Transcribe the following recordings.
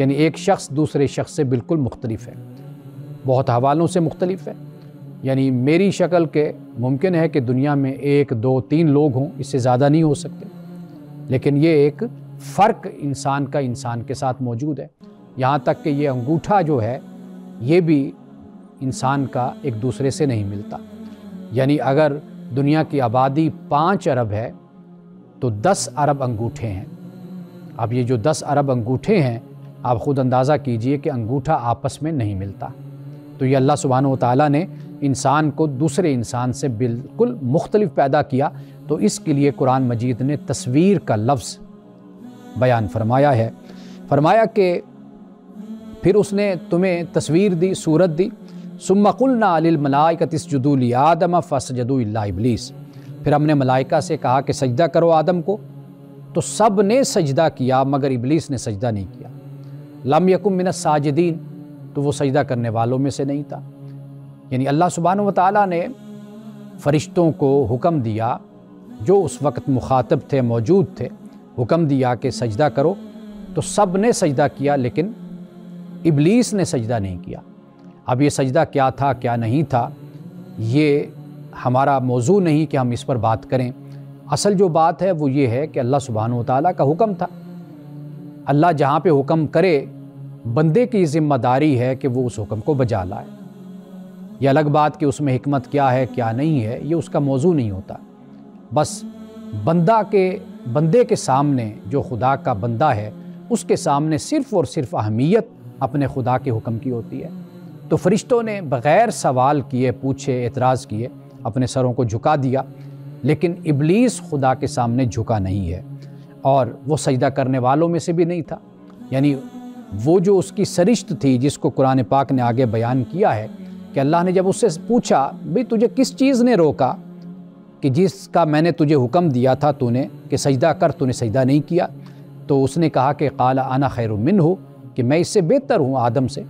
یعنی ایک شخص دوسرے شخص سے بالکل مختلف ہے، بہت حوالوں سے مختلف ہے۔ یعنی میری شکل کے ممکن ہے کہ دنیا میں 1 2 3 لوگ ہوں، اس سے زیادہ نہیں ہو سکتے، لیکن یہ ایک فرق انسان کا انسان کے ساتھ موجود ہے۔ یہاں تک کہ یہ انگوٹھا جو ہے یہ بھی انسان کا ایک دوسرے سے نہیں ملتا۔ یعنی اگر دنیا کی آبادی 5 ارب ہے تو 10 ارب انگوٹھے ہیں۔ اب یہ جو 10 ارب انگوٹھے ہیں، آپ خود اندازہ کیجئے کہ انگوٹھا آپس میں نہیں ملتا۔ تو یہ اللہ سبحانہ و تعالیٰ نے انسان کو دوسرے انسان سے بالکل مختلف پیدا کیا، تو اس کے لیے قرآن مجید نے تصویر کا لفظ بیان فرمایا ہے۔ فرمایا کہ پھر اس نے تمہیں تصویر دی، صورت دی، ثم قلنا للملائکۃ اسجدوا لآدم فسجدوا الا ابلیس، پھر ہم نے ملائکہ سے کہا کہ سجدہ کرو آدم کو، تو سب نے سجدہ کیا مگر ابلیس نے سجدہ نہیں کیا۔ لم یکن من الساجدین، تو وہ سجدہ کرنے والوں میں سے نہیں تھا۔ یعنی اللہ سبحانہ و تعالیٰ نے فرشتوں کو حکم دیا، جو اس وقت مخاطب تھے، موجود تھے، حکم دیا کہ سجدہ کرو، تو سب نے سجدہ کیا لیکن ابلیس نے سجدہ نہیں کیا۔ اب یہ سجدہ کیا تھا کیا نہیں تھا یہ ہمارا موضوع نہیں کہ ہم اس پر بات کریں۔ اصل جو بات ہے وہ یہ ہے کہ اللہ سبحانہ و تعالیٰ کا حکم تھا۔ اللہ جہاں پہ حکم کرے، بندے کی ذمہ داری ہے کہ وہ اس حکم کو بجا لائے۔ یہ الگ بات کہ اس میں حکمت کیا ہے کیا نہیں ہے، یہ اس کا موضوع نہیں ہوتا۔ بس بندے کے سامنے، جو خدا کا بندہ ہے، اس کے سامنے صرف اور صرف اہمیت اپنے خدا کے حکم کی ہوتی ہے۔ تو فرشتوں نے بغیر سوال کیے، پوچھے، اعتراض کیے، اپنے سروں کو جھکا دیا، لیکن ابلیس خدا کے سامنے جھکا نہیں ہے، اور وہ سجدہ کرنے والوں میں سے بھی نہیں تھا۔ یعنی وہ جو اس کی سرشت تھی، جس کو قرآن پاک نے آگے بیان کیا ہے کہ اللہ نے جب اس سے پوچھا بھئی تجھے کس چیز نے روکا کہ جس کا میں نے تجھے حکم دیا تھا تو نے کہ سجدہ کر، تو نے سجدہ نہیں کیا، تو اس نے کہا کہ قال انا خیر منہ، کہ میں اس سے بہتر ہوں آدم سے،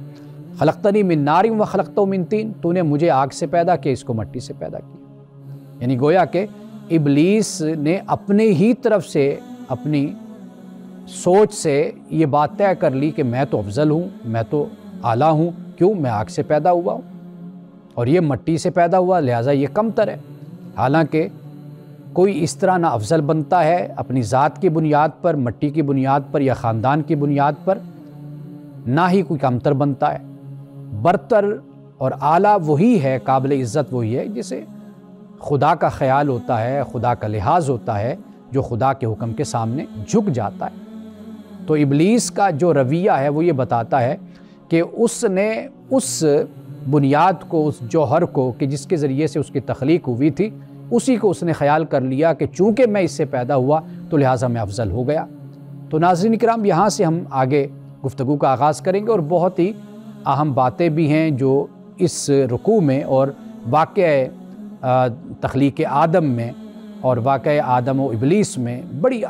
خلقتنی من نار و خلقتہ من طین، تو نے مجھے آگ سے پیدا کیا، اس کو مٹی سے پیدا کیا۔ یعنی گویا کہ ابلیس نے اپنے ہی طرف سے، اپنی سوچ سے یہ بات طے کر لی کہ میں تو افضل ہوں، میں تو اعلیٰ ہوں، کیوں؟ میں آگ سے پیدا ہوا ہوں اور یہ مٹی سے پیدا ہوا، لہٰذا یہ کم تر ہے۔ حالانکہ کوئی اس طرح نہ افضل بنتا ہے اپنی ذات کی بنیاد پر، مٹی کی بنیاد پر یا خاندان کی بنیاد پر، نہ ہی کوئی کمتر بنتا ہے۔ برتر اور اعلیٰ وہی ہے، قابل عزت وہی ہے جسے خدا کا خیال ہوتا ہے، خدا کا لحاظ ہوتا ہے، جو خدا کے حکم کے سامنے جھک جاتا ہے۔ تو ابلیس کا جو رویہ ہے وہ یہ بتاتا ہے کہ اس نے اس بنیاد کو، اس جوہر کو کہ جس کے ذریعے سے اس کی تخلیق ہوئی تھی، اسی کو اس نے خیال کر لیا کہ چونکہ میں اس سے پیدا ہوا تو لہٰذا میں افضل ہو گیا۔ تو ناظرین کرام، یہاں سے ہم آگے گفتگو کا آغاز کریں گے، اور بہت ہی اہم باتیں بھی ہیں جو اس رکوع میں اور واقعہ تخلیق آدم میں اور واقعہ آدم و ابلیس میں بڑی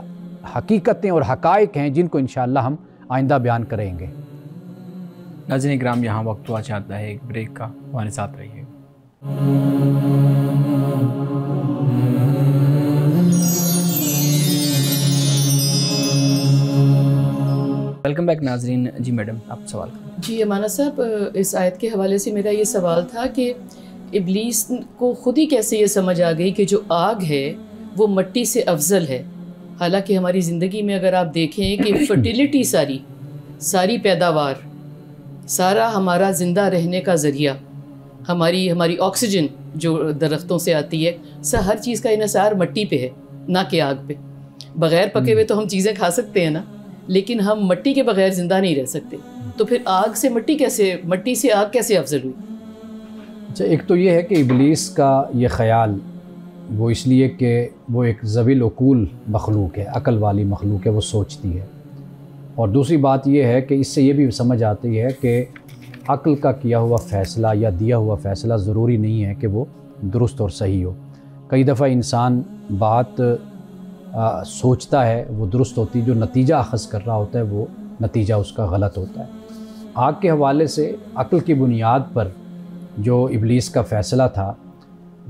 حقیقتیں اور حقائق ہیں جن کو انشاءاللہ ہم آئندہ بیان کریں گے۔ ناظرین کرام، یہاں وقت ہوا چاہتا ہے ایک بریک کا، ہمارے ساتھ رہیے۔ ویلکم بیک ناظرین۔ جی میڈم، آپ سوال کریں۔ جی امانہ صاحب، اس آیت کے حوالے سے میرا یہ سوال تھا کہ ابلیس کو خود ہی کیسے یہ سمجھ آ گئی کہ جو آگ ہے وہ مٹی سے افضل ہے، حالانکہ ہماری زندگی میں اگر آپ دیکھیں کہ فرٹیلیٹی، ساری پیداوار، سارا ہمارا زندہ رہنے کا ذریعہ، ہماری آکسیجن جو درختوں سے آتی ہے، ہر چیز کا انحصار مٹی پہ ہے، نہ کہ آگ پہ۔ بغیر پکے ہوئے تو ہم چیزیں کھا سکتے ہیں نا، لیکن ہم مٹی کے بغیر زندہ نہیں رہ سکتے۔ تو پھر آگ سے مٹی سے آگ کیسے افضل ہوئی؟ اچھا، ایک تو یہ ہے کہ ابلیس کا یہ خیال وہ اس لیے کہ وہ ایک ذوی العقول مخلوق ہے، عقل والی مخلوق ہے، وہ سوچتی ہے۔ اور دوسری بات یہ ہے کہ اس سے یہ بھی سمجھ آتی ہے کہ عقل کا کیا ہوا فیصلہ یا دیا ہوا فیصلہ ضروری نہیں ہے کہ وہ درست اور صحیح ہو۔ کئی دفعہ انسان بات سوچتا ہے وہ درست ہوتی، جو نتیجہ اخذ کر رہا ہوتا ہے وہ نتیجہ اس کا غلط ہوتا ہے۔ آگ کے حوالے سے عقل کی بنیاد پر جو ابلیس کا فیصلہ تھا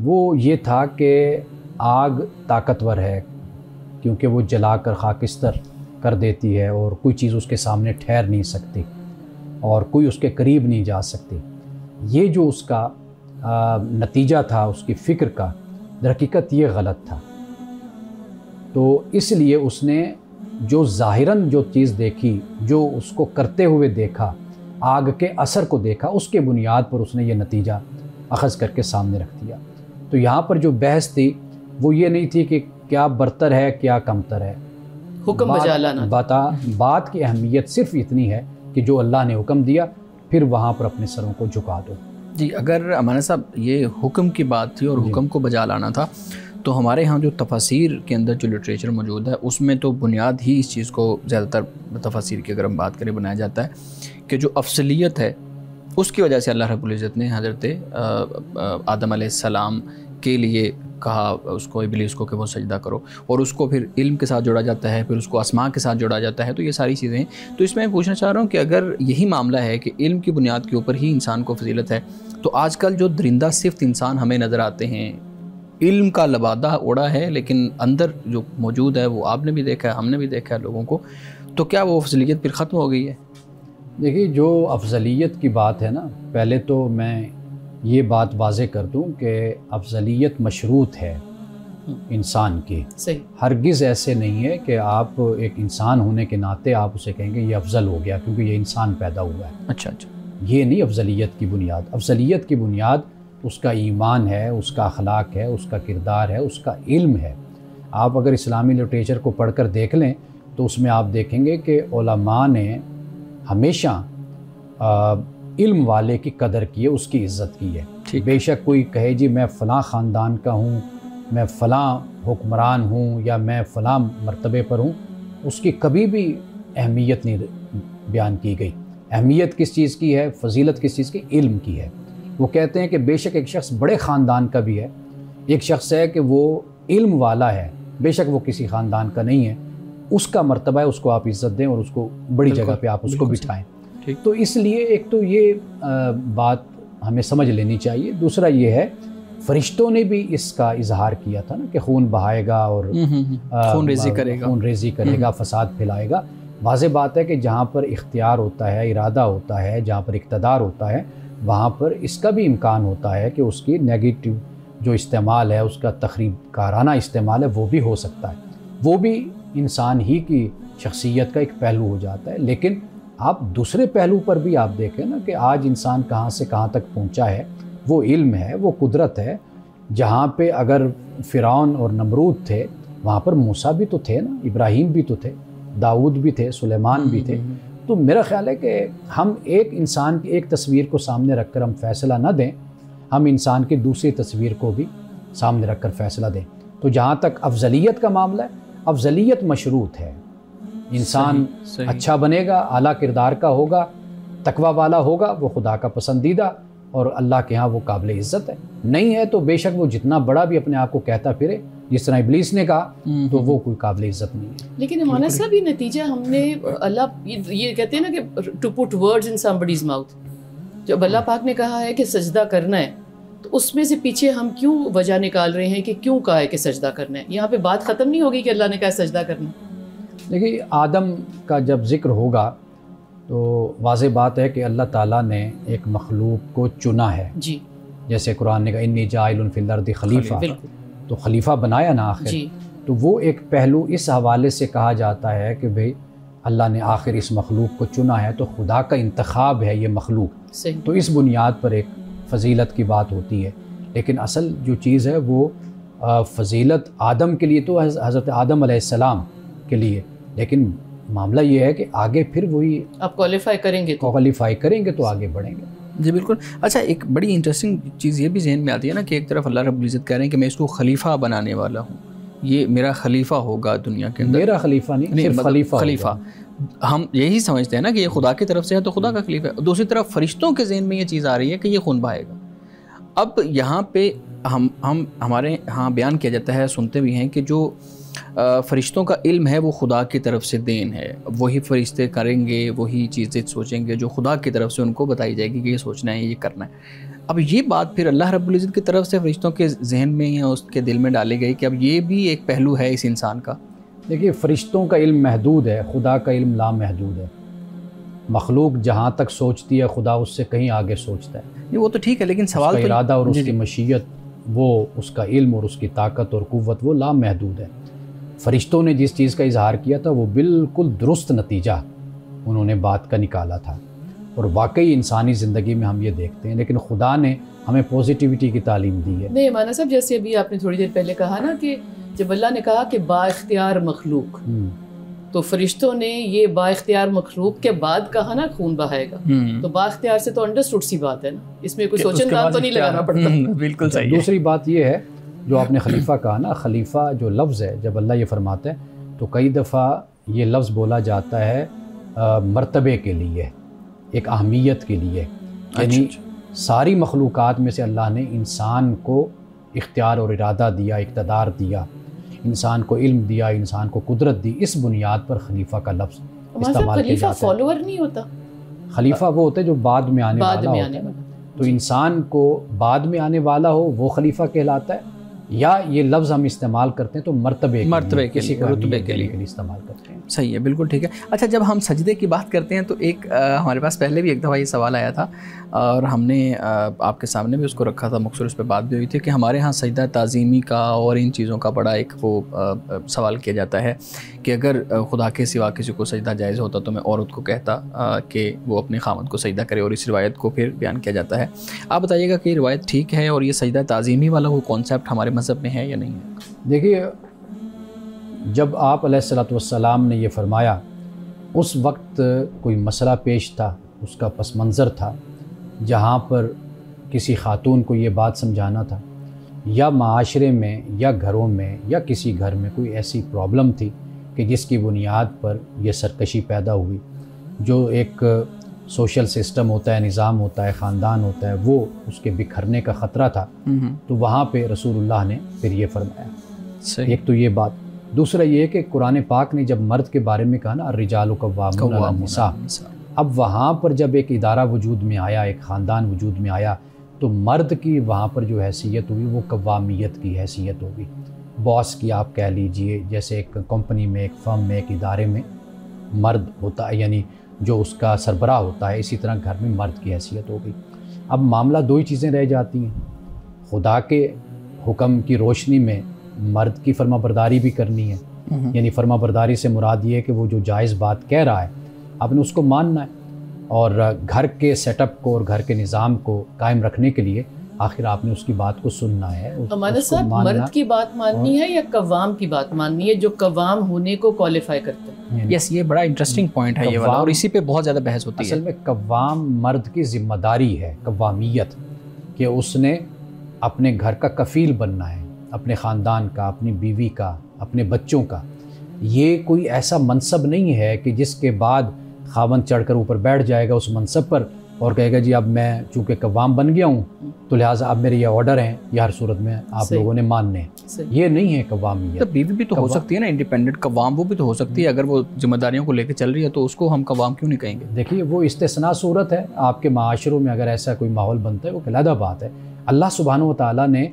وہ یہ تھا کہ آگ طاقتور ہے، کیونکہ وہ جلا کر خاکستر کر دیتی ہے اور کوئی چیز اس کے سامنے ٹھہر نہیں سکتی اور کوئی اس کے قریب نہیں جا سکتی. یہ جو اس کا نتیجہ تھا اس کی فکر کا، در حقیقت یہ غلط تھا. تو اس لیے اس نے جو ظاہراً جو چیز دیکھی، جو اس کو کرتے ہوئے دیکھا، آگ کے اثر کو دیکھا، اس کے بنیاد پر اس نے یہ نتیجہ اخذ کر کے سامنے رکھ دیا. تو یہاں پر جو بحث تھی وہ یہ نہیں تھی کہ کیا برتر ہے کیا کمتر ہے، حکم بجا لانا. بات کی اہمیت صرف اتنی ہے کہ جو اللہ نے حکم دیا پھر وہاں پر اپنے سروں کو جھکا دو. جی اگر امانہ صاحب یہ حکم کی بات تھی اور حکم کو بجا لانا تھا، تو ہمارے ہاں جو تفاسیر کے اندر جو لٹریچر موجود ہے اس میں تو بنیاد ہی اس چیز کو زیادہ تر تفاسیر کی اگر ہم بات کریں بنایا جاتا ہے کہ جو افضلیت ہے اس کی وجہ سے اللہ رب العزت نے حضرت آدم علیہ السلام کے لیے کہا اس کو، ابلیس کو، کہ وہ سجدہ کرو، اور اس کو پھر علم کے ساتھ جوڑا جاتا ہے، پھر اس کو اسماء کے ساتھ جوڑا جاتا ہے. تو یہ ساری چیزیں ہیں. تو اس میں پوچھنا چاہ رہا ہوں کہ اگر یہی معاملہ ہے کہ علم کی بنیاد کے اوپر ہی انسان کو فضیلت ہے، تو آج کل جو درندہ صفت انسان ہمیں نظر آتے ہیں، علم کا لبادہ اڑا ہے لیکن اندر جو موجود ہے وہ آپ نے بھی دیکھا ہے، ہم نے بھی دیکھا ہے لوگوں کو، تو کیا وہ افضلیت پھر ختم ہو گئی ہے؟ دیکھیے جو افضلیت کی بات ہے نا، پہلے تو میں یہ بات واضح کر دوں کہ افضلیت مشروط ہے انسان کی. صحیح. ہرگز ایسے نہیں ہے کہ آپ ایک انسان ہونے کے ناطے آپ اسے کہیں گے یہ افضل ہو گیا کیونکہ یہ انسان پیدا ہوا ہے. اچھا. یہ نہیں افضلیت کی بنیاد. افضلیت کی بنیاد اس کا ایمان ہے، اس کا اخلاق ہے، اس کا کردار ہے، اس کا علم ہے. آپ اگر اسلامی لٹریچر کو پڑھ کر دیکھ لیں تو اس میں آپ دیکھیں گے کہ علماء نے ہمیشہ علم والے کی قدر کی ہے، اس کی عزت کی ہے. بے شک کوئی کہے جی میں فلاں خاندان کا ہوں، میں فلاں حکمران ہوں یا میں فلاں مرتبے پر ہوں، اس کی کبھی بھی اہمیت نہیں بیان کی گئی. اہمیت کس چیز کی ہے، فضیلت کس چیز کی؟ علم کی ہے. وہ کہتے ہیں کہ بے شک ایک شخص بڑے خاندان کا بھی ہے، ایک شخص ہے کہ وہ علم والا ہے، بے شک وہ کسی خاندان کا نہیں ہے، اس کا مرتبہ ہے، اس کو آپ عزت دیں اور اس کو بڑی جگہ پہ آپ اس کو بٹھائیں. تو اس لیے ایک تو یہ بات ہمیں سمجھ لینی چاہیے. دوسرا یہ ہے فرشتوں نے بھی اس کا اظہار کیا تھا نا کہ خون بہائے گا اور خون ریزی کرے گا، فساد پھیلائے گا. واضح بات ہے کہ جہاں پر اختیار ہوتا ہے، ارادہ ہوتا ہے، جہاں پر اقتدار ہوتا ہے، وہاں پر اس کا بھی امکان ہوتا ہے کہ اس کی نیگیٹو جو استعمال ہے، اس کا تخریب کارانہ استعمال ہے، وہ بھی ہو سکتا ہے. وہ بھی انسان ہی کی شخصیت کا ایک پہلو ہو جاتا ہے. لیکن آپ دوسرے پہلو پر بھی آپ دیکھیں نا کہ آج انسان کہاں سے کہاں تک پہنچا ہے. وہ علم ہے، وہ قدرت ہے. جہاں پہ اگر فرعون اور نمرود تھے وہاں پر موسیٰ بھی تو تھے نا، ابراہیم بھی تو تھے، داؤد بھی تھے، سلیمان بھی تھے. تو میرا خیال ہے کہ ہم ایک انسان کی ایک تصویر کو سامنے رکھ کر ہم فیصلہ نہ دیں، ہم انسان کی دوسری تصویر کو بھی سامنے رکھ کر فیصلہ دیں. تو جہاں تک افضلیت کا معاملہ ہے، افضلیت مشروط ہے. انسان صحیح اچھا بنے گا، اعلیٰ کردار کا ہوگا، تقوی والا ہوگا، وہ خدا کا پسندیدہ اور اللہ کے ہاں وہ قابل عزت ہے. نہیں ہے تو بے شک وہ جتنا بڑا بھی اپنے آپ کو کہتا پھرے، جس طرح ابلیس نے کہا، تو وہ کوئی قابل عزت نہیں ہے. لیکن ہمارا صاحب یہ نتیجہ ہم نے اللہ یہ کہتے ہیں نا کہ to put words in somebody's mouth، جب اللہ پاک نے کہا ہے کہ سجدہ کرنا ہے تو اس میں سے پیچھے ہم کیوں وجہ نکال رہے ہیں کہ کیوں کہا ہے کہ سجدہ کرنا ہے؟ یہاں پہ بات ختم نہیں ہوگی کہ اللہ نے کہا سجدہ کرنا ہے. دیکھیے آدم کا جب ذکر ہوگا تو واضح بات ہے کہ اللہ تعالیٰ نے ایک مخلوق کو چنا ہے. جی جیسے قرآن نے کہا انی جاعل فی الارض خلیفہ، تو خلیفہ بنایا نا آخر. جی. تو وہ ایک پہلو اس حوالے سے کہا جاتا ہے کہ بھئی اللہ نے آخر اس مخلوق کو چنا ہے، تو خدا کا انتخاب ہے یہ مخلوق. صحیح. تو اس بنیاد پر ایک فضیلت کی بات ہوتی ہے. لیکن اصل جو چیز ہے وہ فضیلت آدم کے لیے تو حضرت آدم علیہ السلام کے لیے، لیکن معاملہ یہ ہے کہ آگے پھر وہی آپ کوالیفائی کریں گے تو آگے بڑھیں گے. جی بالکل. اچھا ایک بڑی انٹرسٹنگ چیز یہ بھی ذہن میں آتی ہے نا کہ ایک طرف اللہ رب العزت کہہ رہے ہیں کہ میں اس کو خلیفہ بنانے والا ہوں، یہ میرا خلیفہ ہوگا دنیا کے اندر. میرا خلیفہ نہیں، صرف خلیفہ ہم یہی سمجھتے ہیں نا کہ یہ خدا کی طرف سے ہے تو خدا کا خلیفہ ہے. دوسری طرف فرشتوں کے ذہن میں یہ چیز آ رہی ہے کہ یہ خون بہائے گا. اب یہاں پہ ہمارے ہاں بیان کیا جاتا ہے، سنتے بھی ہیں کہ جو فرشتوں کا علم ہے وہ خدا کی طرف سے دین ہے، وہی فرشتے کریں گے، وہی چیزیں سوچیں گے جو خدا کی طرف سے ان کو بتائی جائے گی کہ یہ سوچنا ہے، یہ کرنا ہے. اب یہ بات پھر اللہ رب العزت کی طرف سے فرشتوں کے ذہن میں یا اس کے دل میں ڈالی گئی کہ اب یہ بھی ایک پہلو ہے اس انسان کا. دیکھیے فرشتوں کا علم محدود ہے، خدا کا علم لامحدود ہے. مخلوق جہاں تک سوچتی ہے خدا اس سے کہیں آگے سوچتا ہے. نہیں وہ تو ٹھیک ہے، لیکن سوال اس کا ارادہ اور اس جی کی مشیت، وہ اس کا علم اور اس کی طاقت اور قوت وہ لامحدود ہے. فرشتوں نے جس چیز کا اظہار کیا تھا وہ بالکل درست نتیجہ انہوں نے بات کا نکالا تھا، اور واقعی انسانی زندگی میں ہم یہ دیکھتے ہیں. لیکن خدا نے ہمیں پازیٹیوٹی کی تعلیم دی ہے. نہیں مانا صاحب، جیسے ابھی آپ نے تھوڑی دیر پہلے کہا نا کہ جب اللہ نے کہا کہ با اختیار مخلوق، تو فرشتوں نے یہ با اختیار مخلوق کے بعد کہا نا خون بہائے گا، تو با اختیار سے تو انڈرسٹوڈ سی بات ہے نا، اس میں کوئی سوچن کام تو نہیں لگانا پڑتا. بالکل صحیح. دوسری بات یہ ہے جو آپ نے خلیفہ کہا نا، خلیفہ جو لفظ ہے جب اللہ یہ فرماتا ہے تو کئی دفعہ یہ لفظ بولا جاتا ہے مرتبے کے لیے، ایک اہمیت کے لیے. یعنی ساری مخلوقات میں سے اللہ نے انسان کو اختیار اور ارادہ دیا، اقتدار دیا، انسان کو علم دیا، انسان کو قدرت دی. اس بنیاد پر خلیفہ کا لفظ استعمال کیا جاتا ہے. خلیفہ فالوور نہیں ہوتا، خلیفہ وہ ہوتا ہے جو بعد میں آنے والا ہوتا ہے. تو انسان کو بعد میں آنے والا ہو وہ خلیفہ کہلاتا ہے، یا یہ لفظ ہم استعمال کرتے ہیں تو مرتبے کے لیے، رتبے کے لیے استعمال کرتے ہیں. صحیح ہے، بالکل ٹھیک ہے. اچھا جب ہم سجدے کی بات کرتے ہیں تو ایک ہمارے پاس پہلے بھی ایک دفعہ یہ سوال آیا تھا اور ہم نے آپ کے سامنے بھی اس کو رکھا تھا، مختصر اس پہ بات بھی ہوئی تھی کہ ہمارے ہاں سجدہ تعظیمی کا اور ان چیزوں کا بڑا ایک وہ سوال کیا جاتا ہے کہ اگر خدا کے سوا کسی کو سجدہ جائز ہوتا تو میں عورت کو کہتا کہ وہ اپنے خامد کو سجدہ کرے، اور اس روایت کو پھر بیان کیا جاتا ہے. آپ بتائیے گا کہ یہ روایت ٹھیک ہے اور یہ سجدہ تعظیمی والا وہ کانسیپٹ ہمارے مذہب میں ہے یا نہیں ہے؟ دیکھیے جب آپ علیہ الصلوۃ والسلام نے یہ فرمایا اس وقت کوئی مسئلہ پیش تھا، اس کا پس منظر تھا جہاں پر کسی خاتون کو یہ بات سمجھانا تھا، یا معاشرے میں یا گھروں میں یا کسی گھر میں کوئی ایسی پرابلم تھی کہ جس کی بنیاد پر یہ سرکشی پیدا ہوئی. جو ایک سوشل سسٹم ہوتا ہے، نظام ہوتا ہے، خاندان ہوتا ہے، وہ اس کے بکھرنے کا خطرہ تھا. تو وہاں پہ رسول اللہ نے پھر یہ فرمایا. ایک تو یہ بات. دوسرا یہ کہ قرآن پاک نے جب مرد کے بارے میں کہا نا الرجال قوامون علی النساء، اب وہاں پر جب ایک ادارہ وجود میں آیا، ایک خاندان وجود میں آیا، تو مرد کی وہاں پر جو حیثیت ہوئی وہ قوامیت کی حیثیت ہوگی. باس کی آپ کہہ لیجئے، جیسے ایک کمپنی میں، ایک فرم میں، ایک ادارے میں مرد ہوتا ہے، یعنی جو اس کا سربراہ ہوتا ہے، اسی طرح گھر میں مرد کی حیثیت ہوگی. اب معاملہ دو ہی چیزیں رہ جاتی ہیں. خدا کے حکم کی روشنی میں مرد کی فرما برداری بھی کرنی ہے، یعنی فرما برداری سے مراد یہ ہے کہ وہ جو جائز بات کہہ رہا ہے آپ نے اس کو ماننا ہے، اور گھر کے سیٹ اپ کو اور گھر کے نظام کو قائم رکھنے کے لیے آخر آپ نے اس کی بات کو سننا ہے. ہمارا صاحب مرد کی بات ماننی ہے یا قوام کی بات ماننی ہے جو قوام ہونے کو کوالیفائی کرتا ہے؟ یس، یہ بڑا انٹرسٹنگ پوائنٹ ہے یہ والا، اور اسی پہ بہت زیادہ بحث ہوتی ہے. اصل میں قوام مرد کی ذمہ داری ہے، قوامیت، کہ اس نے اپنے گھر کا کفیل بننا ہے، اپنے خاندان کا، اپنی بیوی کا، اپنے بچوں کا. یہ کوئی ایسا منصب نہیں ہے کہ جس کے بعد خاوند چڑھ کر اوپر بیٹھ جائے گا اس منصب پر اور کہے گا جی اب میں چونکہ قوام بن گیا ہوں تو لہٰذا اب میرے یہ آرڈر ہیں، یہ ہر صورت میں آپ لوگوں نے ماننے ہیں. یہ نہیں ہے قوامیت. تو بیوی بھی تو ہو سکتی ہے نا انڈیپینڈنٹ، قوام وہ بھی تو ہو سکتی ہے. اگر وہ ذمہ داریوں کو لے کے چل رہی ہے تو اس کو ہم قوام کیوں نہیں کہیں گے؟ دیکھیے وہ استثناء صورت ہے. آپ کے معاشروں میں اگر ایسا کوئی ماحول بنتا ہے وہ علیحدہ بات ہے. اللہ سبحانہ و تعالیٰ نے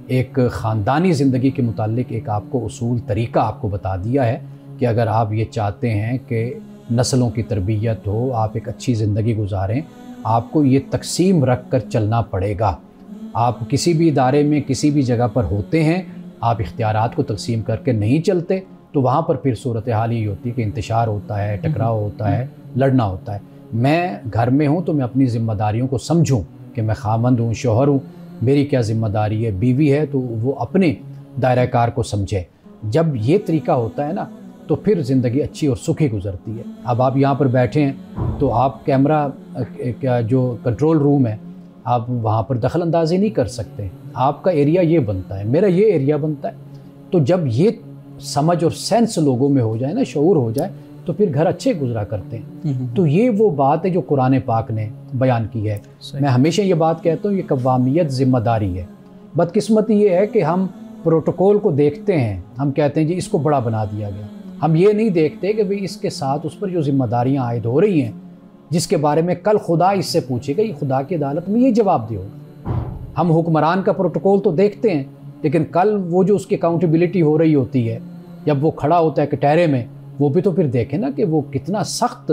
ایک خاندانی زندگی کے متعلق ایک آپ کو اصول طریقہ آپ کو بتا دیا ہے کہ اگر آپ یہ چاہتے ہیں کہ نسلوں کی تربیت ہو، آپ ایک اچھی زندگی گزاریں، آپ کو یہ تقسیم رکھ کر چلنا پڑے گا. آپ کسی بھی ادارے میں کسی بھی جگہ پر ہوتے ہیں، آپ اختیارات کو تقسیم کر کے نہیں چلتے تو وہاں پر پھر صورتحال یہ ہوتی ہے کہ انتشار ہوتا ہے، ٹکراؤ ہوتا ہے، لڑنا ہوتا ہے. میں گھر میں ہوں تو میں اپنی ذمہ داریوں کو سمجھوں کہ میں خاوند ہوں، شوہر ہوں، میری کیا ذمہ داری ہے. بیوی ہے تو وہ اپنے دائرہ کار کو سمجھے. جب یہ طریقہ ہوتا ہے نا تو پھر زندگی اچھی اور سکھی گزرتی ہے. اب آپ یہاں پر بیٹھے ہیں تو آپ کیمرہ کا جو کنٹرول روم ہے آپ وہاں پر دخل اندازی نہیں کر سکتے. آپ کا ایریا یہ بنتا ہے، میرا یہ ایریا بنتا ہے. تو جب یہ سمجھ اور سینس لوگوں میں ہو جائے نا، شعور ہو جائے، تو پھر گھر اچھے گزرا کرتے ہیں. تو یہ وہ بات ہے جو قرآن پاک نے بیان کی ہے. میں ہمیشہ یہ بات کہتا ہوں یہ قوامیت ذمہ داری ہے. بدقسمتی یہ ہے کہ ہم پروٹوکول کو دیکھتے ہیں، ہم کہتے ہیں جی اس کو بڑا بنا دیا گیا. ہم یہ نہیں دیکھتے کہ بھئی اس کے ساتھ اس پر جو ذمہ داریاں عائد ہو رہی ہیں جس کے بارے میں کل خدا اس سے پوچھے گا، یہ خدا کی عدالت میں یہ جواب دے ہوگا. ہم حکمران کا پروٹوکول تو دیکھتے ہیں لیکن کل وہ جو اس کی اکاؤنٹیبلٹی ہو رہی ہوتی ہے جب وہ کھڑا ہوتا ہے کٹہرے میں وہ بھی تو پھر دیکھیں نا کہ وہ کتنا سخت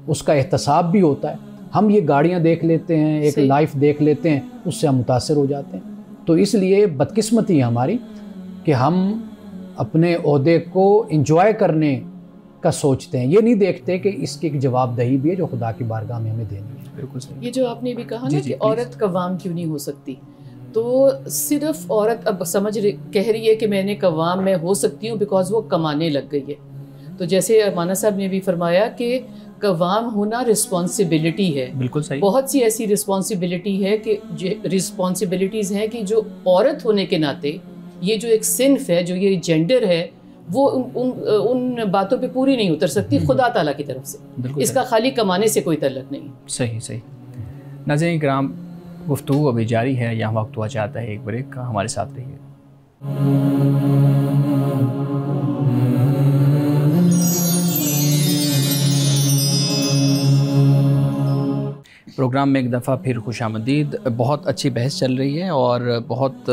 اس کا احتساب بھی ہوتا ہے. ہم یہ گاڑیاں دیکھ لیتے ہیں, ایک لائف دیکھ لیتے ہیں, اس سے ہم متاثر ہو جاتے ہیں. تو اس لیے بدقسمتی ہے ہماری کہ ہم اپنے عہدے کو انجوائے کرنے کا سوچتے ہیں, یہ نہیں دیکھتے کہ اس کی ایک جواب دہی بھی ہے جو خدا کی بارگاہ میں ہمیں دینی ہے. بالکل صحیح. یہ جو آپ نے بھی کہا نا کہ عورت قوام کیوں نہیں ہو سکتی, تو صرف عورت اب کہہ رہی ہے کہ میں نے قوام میں ہو سکتی ہوں بیکاز وہ کمانے لگ گئی ہے. تو جیسے مانا صاحب نے بھی فرمایا کہ قوام ہونا رسپانسبلٹی ہے. بالکل صحیح. بہت سی ایسی رسپانسبلٹی ہے کہ رسپانسبلٹیز ہیں کہ جو عورت ہونے کے ناطے یہ جو ایک صنف ہے, جو یہ جینڈر ہے, وہ ان باتوں پہ پوری نہیں اتر سکتی خدا تعالیٰ کی طرف سے. اس کا خالی کمانے سے کوئی تعلق نہیں. صحیح صحیح. ناظرین کرام, گفتگو ابھی جاری ہے, یہاں وقت ہوا چاہتا ہے ایک بریک کا, ہمارے ساتھ رہیے. پروگرام میں ایک دفعہ پھر خوش آمدید. بہت اچھی بحث چل رہی ہے اور بہت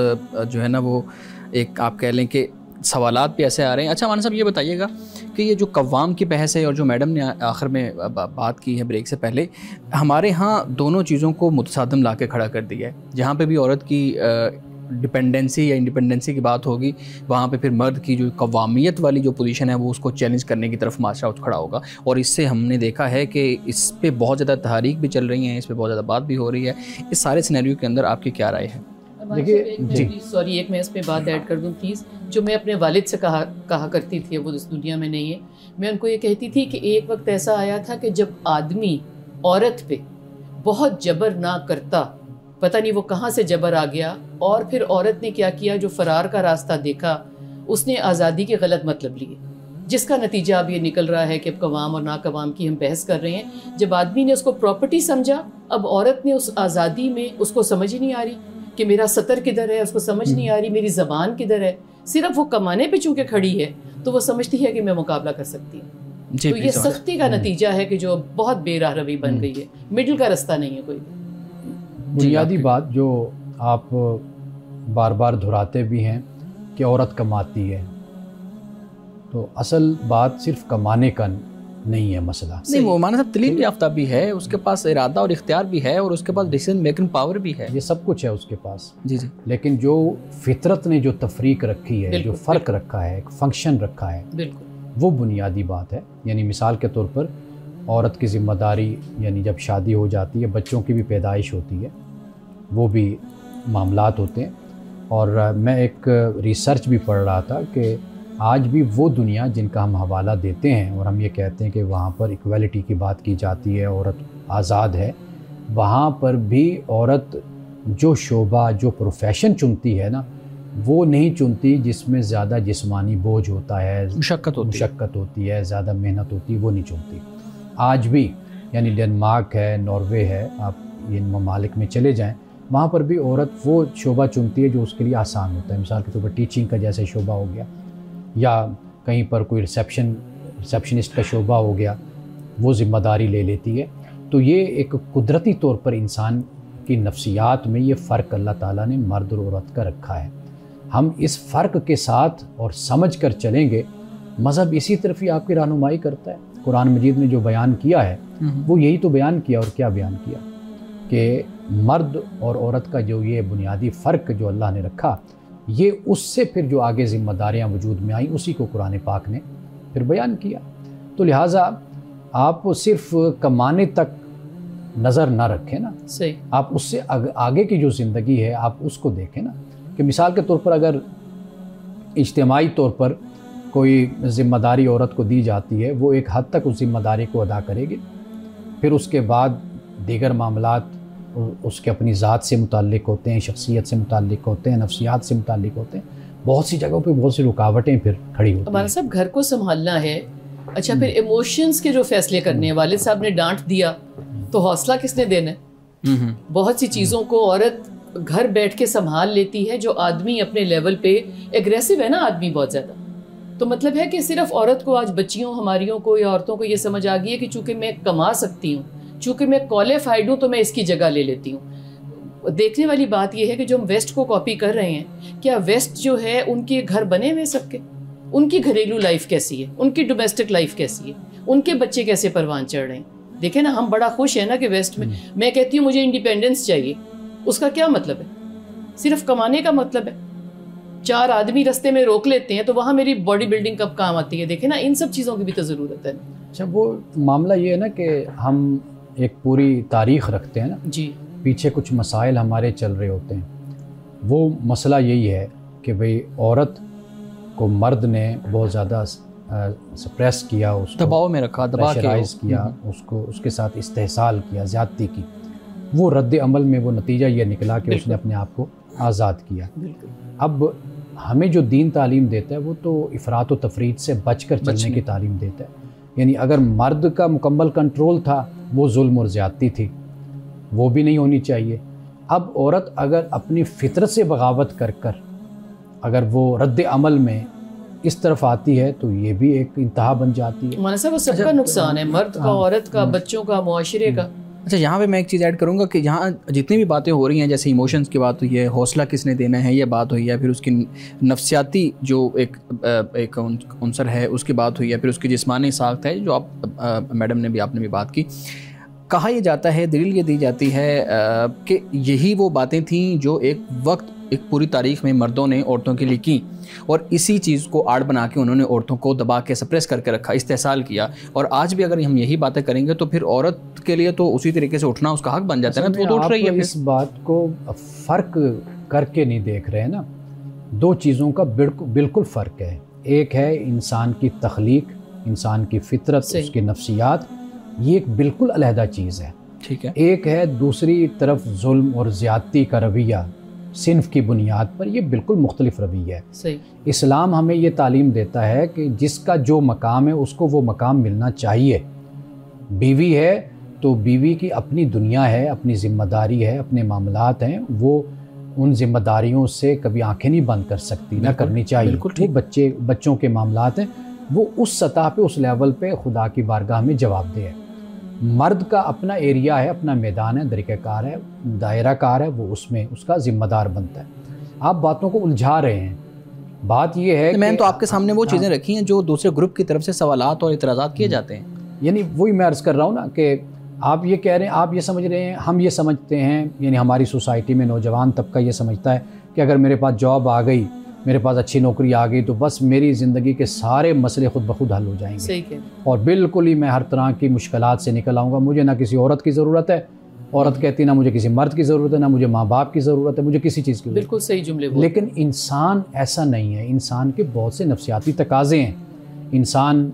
جو ہے نا وہ ایک آپ کہہ لیں کہ سوالات بھی ایسے آ رہے ہیں. اچھا مولانا صاحب یہ بتائیے گا کہ یہ جو قوام کی بحث ہے اور جو میڈم نے آخر میں بات کی ہے بریک سے پہلے, ہمارے ہاں دونوں چیزوں کو متصادم لا کے کھڑا کر دیا ہے. جہاں پہ بھی عورت کی ڈپینڈنسی یا انڈیپینڈنسی کی بات ہوگی وہاں پہ پھر مرد کی جو قوامیت والی جو پوزیشن ہے وہ اس کو چیلنج کرنے کی طرف معاشرہ کھڑا ہوگا. اور اس سے ہم نے دیکھا ہے کہ اس پہ بہت زیادہ تحریک بھی چل رہی ہیں, اس پہ بہت زیادہ بات بھی ہو رہی ہے. اس سارے سینیریو کے اندر آپ کی کیا رائے ہے؟ دیکھیے سوری, ایک میں اس پہ بات ایڈ کر دوں پلیز. جو میں اپنے والد سے کہا کرتی تھی, وہ اس دنیا میں نہیں ہے, میں ان کو یہ کہتی تھی کہ ایک وقت ایسا آیا تھا کہ جب آدمی عورت پہ بہت جبر نہ کرتا, پتہ نہیں وہ کہاں سے جبر آ گیا, اور پھر عورت نے کیا کیا, جو فرار کا راستہ دیکھا اس نے آزادی کے غلط مطلب لیے, جس کا نتیجہ اب یہ نکل رہا ہے کہ اب قوام اور ناقوام کی ہم بحث کر رہے ہیں. جب آدمی نے اس کو پراپرٹی سمجھا, اب عورت نے اس آزادی میں اس کو سمجھ ہی نہیں آ رہی کہ میرا سطر کدھر ہے, اس کو سمجھ نہیں آ رہی میری زبان کدھر ہے. صرف وہ کمانے پہ چونکہ کھڑی ہے تو وہ سمجھتی ہے کہ میں مقابلہ کر سکتی ہوں. تو یہ سختی کا نتیجہ ہے کہ جو بہت بے راہ روی بن گئی ہے, مڈل کا رستہ نہیں ہے کوئی. بنیادی بات جو آپ بار بار دہراتے بھی ہیں کہ عورت کماتی ہے, تو اصل بات صرف کمانے کا نہیں ہے مسئلہ. نہیں, وہ مولانا صاحب تعلیم یافتہ بھی ہے, اس کے پاس ارادہ اور اختیار بھی ہے, اور اس کے پاس ڈیسیژن میکنگ پاور بھی ہے, یہ سب کچھ ہے اس کے پاس. جی جی. لیکن جو فطرت نے جو تفریق رکھی ہے, جو فرق رکھا ہے, ایک فنکشن رکھا ہے, وہ بنیادی بات ہے. یعنی مثال کے طور پر عورت کی ذمہ داری, یعنی جب شادی ہو جاتی ہے, بچوں کی بھی پیدائش ہوتی ہے, وہ بھی معاملات ہوتے ہیں. اور میں ایک ریسرچ بھی پڑھ رہا تھا کہ آج بھی وہ دنیا جن کا ہم حوالہ دیتے ہیں اور ہم یہ کہتے ہیں کہ وہاں پر ایکویلٹی کی بات کی جاتی ہے, عورت آزاد ہے, وہاں پر بھی عورت جو شعبہ, جو پروفیشن چنتی ہے نا, وہ نہیں چنتی جس میں زیادہ جسمانی بوجھ ہوتا ہے, مشقت ہوتی ہے, زیادہ محنت ہوتی ہے, وہ نہیں چنتی. آج بھی یعنی ڈنمارک ہے, ناروے ہے, آپ ان ممالک میں چلے جائیں, وہاں پر بھی عورت وہ شعبہ چنتی ہے جو اس کے لیے آسان ہوتا ہے. مثال کے طور پر ٹیچنگ کا جیسے شعبہ ہو گیا, یا کہیں پر کوئی ریسیپشنسٹ کا شعبہ ہو گیا, وہ ذمہ داری لے لیتی ہے. تو یہ ایک قدرتی طور پر انسان کی نفسیات میں یہ فرق اللہ تعالیٰ نے مرد اور عورت کا رکھا ہے. ہم اس فرق کے ساتھ اور سمجھ کر چلیں گے, مذہب اسی طرف ہی آپ کی رہنمائی کرتا ہے. قرآن مجید نے جو بیان کیا ہے وہ یہی تو بیان کیا, اور کیا بیان کیا کہ مرد اور عورت کا جو یہ بنیادی فرق جو اللہ نے رکھا, یہ اس سے پھر جو آگے ذمہ داریاں وجود میں آئیں اسی کو قرآن پاک نے پھر بیان کیا. تو لہٰذا آپ صرف کمانے تک نظر نہ رکھیں نا, صحیح, آپ اس سے آگے کی جو زندگی ہے آپ اس کو دیکھیں نا. کہ مثال کے طور پر اگر اجتماعی طور پر کوئی ذمہ داری عورت کو دی جاتی ہے, وہ ایک حد تک اس ذمہ داری کو ادا کرے گی, پھر اس کے بعد دیگر معاملات اس کے اپنی ذات سے متعلق ہوتے ہیں, شخصیت سے متعلق ہوتے ہیں, نفسیات سے متعلق ہوتے ہیں, بہت سی جگہوں پہ بہت سی رکاوٹیں پھر کھڑی ہوتی ہیں. ہمارا صاحب گھر کو سنبھالنا ہے, اچھا پھر ایموشنز کے جو فیصلے کرنے ہیں, والد صاحب نے ڈانٹ دیا تو حوصلہ کس نے دینا ہے؟ بہت سی چیزوں کو عورت گھر بیٹھ کے سنبھال لیتی ہے, جو آدمی اپنے لیول پہ ایگریسو ہے نا آدمی بہت زیادہ. تو مطلب ہے کہ صرف عورت کو آج بچیوں ہماریوں کو یا عورتوں کو یہ سمجھ آ گئی ہے کہ چونکہ میں کما سکتی ہوں, چونکہ میں کوالیفائڈ ہوں تو میں اس کی جگہ لے لیتی ہوں. دیکھنے والی بات یہ ہے کہ جو ہم ویسٹ کو کاپی کر رہے ہیں, کیا ویسٹ جو ہے ان کے گھر بنے ہوئے سب کے, ان کی گھریلو لائف کیسی ہے, ان کی ڈومیسٹک لائف کیسی ہے, ان کے بچے کیسے پروان چڑھ رہے ہیں. دیکھیں نا, ہم بڑا خوش ہیں نا کہ ویسٹ میں کہتی ہوں مجھے انڈیپینڈنس چاہیے, اس کا کیا مطلب ہے؟ صرف کمانے کا مطلب ہے. 4 آدمی رستے میں روک لیتے ہیں تو وہاں میری باڈی بلڈنگ کب کام آتی ہے؟ دیکھیں نا, ان سب چیزوں کی بھی تو ضرورت ہے. اچھا, وہ معاملہ یہ ہے نا کہ ہم ایک پوری تاریخ رکھتے ہیں نا, جی, پیچھے کچھ مسائل ہمارے چل رہے ہوتے ہیں. وہ مسئلہ یہی ہے کہ بھئی عورت کو مرد نے بہت زیادہ سپریس کیا, اس کو دباؤ میں رکھا, دبا کے کیا, اس کے ساتھ استحصال کیا, زیادتی کی. وہ رد عمل میں وہ نتیجہ یہ نکلا کہ اس نے اپنے آپ کو آزاد کیا. اب ہمیں جو دین تعلیم دیتا ہے وہ تو افراط و تفریط سے بچ کر چلنے کی تعلیم دیتا ہے. یعنی اگر مرد کا مکمل کنٹرول تھا وہ ظلم اور زیادتی تھی, وہ بھی نہیں ہونی چاہیے. اب عورت اگر اپنی فطرت سے بغاوت کر کر اگر وہ رد عمل میں اس طرف آتی ہے تو یہ بھی ایک انتہا بن جاتی ہے. مولانا صاحب, وہ سب کا نقصان ہے, مرد کا, عورت کا, بچوں کا, معاشرے کا. اچھا, یہاں پہ میں ایک چیز ایڈ کروں گا کہ یہاں جتنی بھی باتیں ہو رہی ہیں, جیسے ایموشنز کی بات ہوئی ہے, حوصلہ کس نے دینا ہے یہ بات ہوئی ہے, پھر اس کی نفسیاتی جو ایک عنصر ہے اس کی بات ہوئی ہے, پھر اس کی جسمانی ساخت ہے جو آپ میڈم نے بھی, آپ نے بھی بات کی. کہا یہ جاتا ہے, دلیل یہ دی جاتی ہے کہ یہی وہ باتیں تھیں جو ایک وقت ایک پوری تاریخ میں مردوں نے عورتوں کے لیے کی, اور اسی چیز کو آڑ بنا کے انہوں نے عورتوں کو دبا کے سپریس کر کے رکھا, استحصال کیا. اور آج بھی اگر ہم یہی باتیں کریں گے تو پھر عورت کے لیے تو اسی طریقے سے اٹھنا اس کا حق بن جاتا ہے نا, تو وہ اٹھ رہی ہے. اس بات کو فرق کر کے نہیں دیکھ رہے ہیں نا, 2 چیزوں کا بالکل فرق ہے. ایک ہے انسان کی تخلیق, انسان کی فطرت, اس کی نفسیات, یہ ایک بالکل علیحدہ چیز ہے. ٹھیک ہے. ایک ہے دوسری طرف ظلم اور زیادتی کا رویہ صنف کی بنیاد پر, یہ بالکل مختلف رویہ ہے. صحیح. اسلام ہمیں یہ تعلیم دیتا ہے کہ جس کا جو مقام ہے اس کو وہ مقام ملنا چاہیے. بیوی ہے تو بیوی کی اپنی دنیا ہے, اپنی ذمہ داری ہے, اپنے معاملات ہیں, وہ ان ذمہ داریوں سے کبھی آنکھیں نہیں بند کر سکتی, نہ کرنی چاہیے. وہ بچوں کے معاملات ہیں, وہ اس سطح پہ, اس لیول پہ خدا کی بارگاہ میں جواب دہ ہے. مرد کا اپنا ایریا ہے, اپنا میدان ہے, طریقہ کار ہے, دائرہ کار ہے, وہ اس میں اس کا ذمہ دار بنتا ہے. آپ باتوں کو الجھا رہے ہیں. بات یہ ہے میں تو آپ کے سامنے وہ چیزیں رکھی ہیں جو دوسرے گروپ کی طرف سے سوالات اور اعتراضات کیے جاتے ہیں. یعنی وہی میں عرض کر رہا ہوں نا کہ آپ یہ کہہ رہے ہیں, آپ یہ سمجھ رہے ہیں, ہم یہ سمجھتے ہیں, یعنی ہماری سوسائٹی میں نوجوان طبقہ یہ سمجھتا ہے کہ اگر میرے پاس جاب آ گئی, میرے پاس اچھی نوکری آ گئی تو بس میری زندگی کے سارے مسئلے خود بخود حل ہو جائیں گے, اور بالکل ہی میں ہر طرح کی مشکلات سے نکل آؤں گا. مجھے نہ کسی عورت کی ضرورت ہے, عورت کہتی نہ مجھے کسی مرد کی ضرورت ہے, نہ مجھے ماں باپ کی ضرورت ہے, مجھے کسی چیز کی. بالکل صحیح جملے. لیکن انسان ایسا نہیں ہے. انسان کے بہت سے نفسیاتی تقاضے ہیں. انسان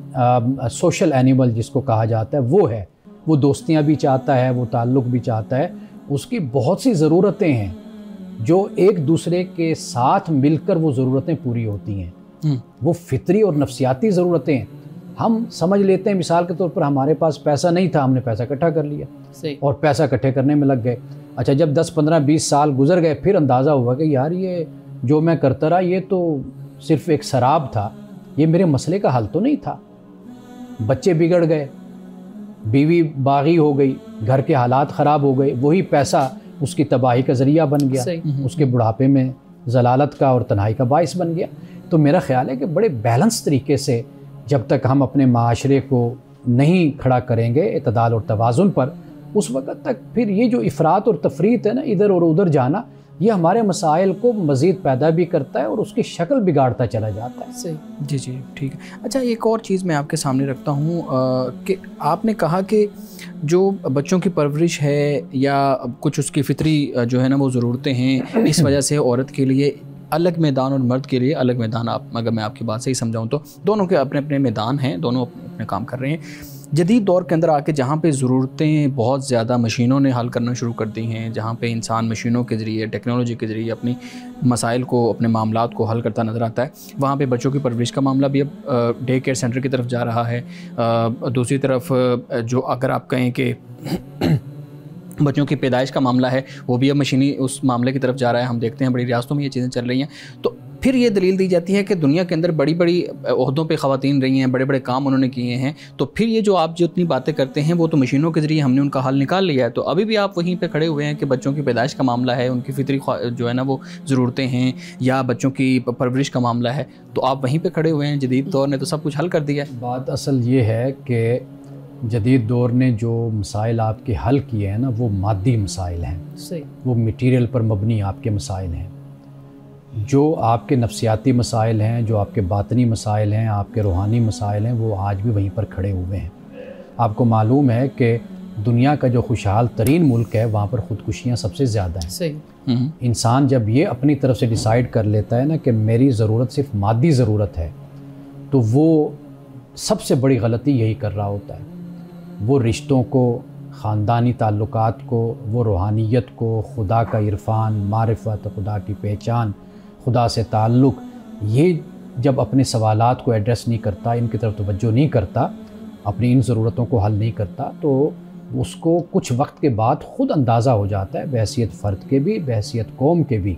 سوشل اینیمل جس کو کہا جاتا ہے وہ ہے. وہ دوستیاں بھی چاہتا ہے, وہ تعلق بھی چاہتا ہے, اس کی بہت سی ضرورتیں ہیں جو ایک دوسرے کے ساتھ مل کر وہ ضرورتیں پوری ہوتی ہیں. وہ فطری اور نفسیاتی ضرورتیں ہیں. ہم سمجھ لیتے ہیں مثال کے طور پر ہمارے پاس پیسہ نہیں تھا, ہم نے پیسہ اکٹھا کر لیا اور پیسہ اکٹھے کرنے میں لگ گئے. اچھا, جب 10 15 20 سال گزر گئے پھر اندازہ ہوا کہ یار یہ جو میں کرتا رہا یہ تو صرف ایک سراب تھا, یہ میرے مسئلے کا حل تو نہیں تھا. بچے بگڑ گئے, بیوی باغی ہو گئی, گھر کے حالات خراب ہو گئے, وہی پیسہ اس کی تباہی کا ذریعہ بن گیا, اس کے بڑھاپے میں ضلالت کا اور تنہائی کا باعث بن گیا. تو میرا خیال ہے کہ بڑے بیلنس طریقے سے جب تک ہم اپنے معاشرے کو نہیں کھڑا کریں گے اعتدال اور توازن پر, اس وقت تک پھر یہ جو افراط اور تفریط ہے نا, ادھر اور ادھر جانا, یہ ہمارے مسائل کو مزید پیدا بھی کرتا ہے اور اس کی شکل بگاڑتا چلا جاتا ہے. صحیح. جی جی ٹھیک ہے. اچھا, ایک اور چیز میں آپ کے سامنے رکھتا ہوں کہ آپ نے کہا کہ جو بچوں کی پرورش ہے یا کچھ اس کی فطری جو ہے نا وہ ضرورتیں ہیں, اس وجہ سے عورت کے لیے الگ میدان اور مرد کے لیے الگ میدان. اگر میں آپ کی بات صحیح سمجھاؤں تو دونوں کے اپنے اپنے میدان ہیں, دونوں اپنے کام کر رہے ہیں. جدید دور کے اندر آ کے جہاں پہ ضرورتیں بہت زیادہ مشینوں نے حل کرنا شروع کر دی ہیں, جہاں پہ انسان مشینوں کے ذریعے, ٹیکنالوجی کے ذریعے اپنی مسائل کو, اپنے معاملات کو حل کرتا نظر آتا ہے, وہاں پہ بچوں کی پرورش کا معاملہ بھی اب ڈے کیئر سینٹر کی طرف جا رہا ہے. دوسری طرف جو اگر آپ کہیں کہ بچوں کی پیدائش کا معاملہ ہے وہ بھی اب مشینی اس معاملے کی طرف جا رہا ہے. ہم دیکھتے ہیں بڑی ریاستوں میں یہ چیزیں چل رہی ہیں. تو پھر یہ دلیل دی جاتی ہے کہ دنیا کے اندر بڑی بڑی عہدوں پہ خواتین رہی ہیں, بڑے بڑے کام انہوں نے کیے ہیں, تو پھر یہ جو آپ جو اتنی باتیں کرتے ہیں وہ تو مشینوں کے ذریعے ہم نے ان کا حل نکال لیا ہے. تو ابھی بھی آپ وہیں پہ کھڑے ہوئے ہیں کہ بچوں کی پیدائش کا معاملہ ہے, ان کی فطری جو ہے نا وہ ضرورتیں ہیں, یا بچوں کی پرورش کا معاملہ ہے, تو آپ وہیں پہ کھڑے ہوئے ہیں. جدید دور نے تو سب کچھ حل کر دیا ہے. بات اصل یہ ہے کہ جدید دور نے جو مسائل آپ کے حل کیے ہیں نا وہ مادی مسائل ہیں, وہ میٹیریل پر مبنی آپ کے مسائل ہیں. جو آپ کے نفسیاتی مسائل ہیں, جو آپ کے باطنی مسائل ہیں, آپ کے روحانی مسائل ہیں, وہ آج بھی وہیں پر کھڑے ہوئے ہیں. آپ کو معلوم ہے کہ دنیا کا جو خوشحال ترین ملک ہے وہاں پر خودکشیاں سب سے زیادہ ہیں. صحیح. انسان جب یہ اپنی طرف سے ڈیسائیڈ کر لیتا ہے نا کہ میری ضرورت صرف مادی ضرورت ہے, تو وہ سب سے بڑی غلطی یہی کر رہا ہوتا ہے. وہ رشتوں کو, خاندانی تعلقات کو, وہ روحانیت کو, خدا کا عرفان, معرفت, خدا کی پہچان, خدا سے تعلق, یہ جب اپنے سوالات کو ایڈریس نہیں کرتا, ان کی طرف توجہ نہیں کرتا, اپنی ان ضرورتوں کو حل نہیں کرتا, تو اس کو کچھ وقت کے بعد خود اندازہ ہو جاتا ہے بحیثیت فرد کے بھی, بحیثیت قوم کے بھی.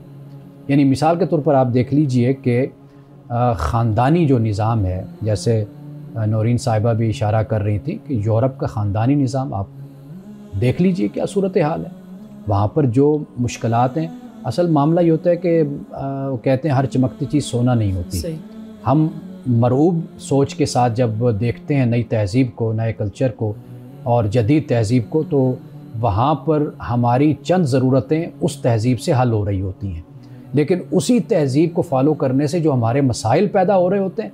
یعنی مثال کے طور پر آپ دیکھ لیجئے کہ خاندانی جو نظام ہے, جیسے نورین صاحبہ بھی اشارہ کر رہی تھی کہ یورپ کا خاندانی نظام آپ دیکھ لیجئے کیا صورتحال ہے. وہاں پر جو مشکلات ہیں, اصل معاملہ یہ ہوتا ہے کہ کہتے ہیں ہر چمکتی چیز سونا نہیں ہوتی. ہم مرعوب سوچ کے ساتھ جب دیکھتے ہیں نئی تہذیب کو, نئے کلچر کو اور جدید تہذیب کو, تو وہاں پر ہماری چند ضرورتیں اس تہذیب سے حل ہو رہی ہوتی ہیں, لیکن اسی تہذیب کو فالو کرنے سے جو ہمارے مسائل پیدا ہو رہے ہوتے ہیں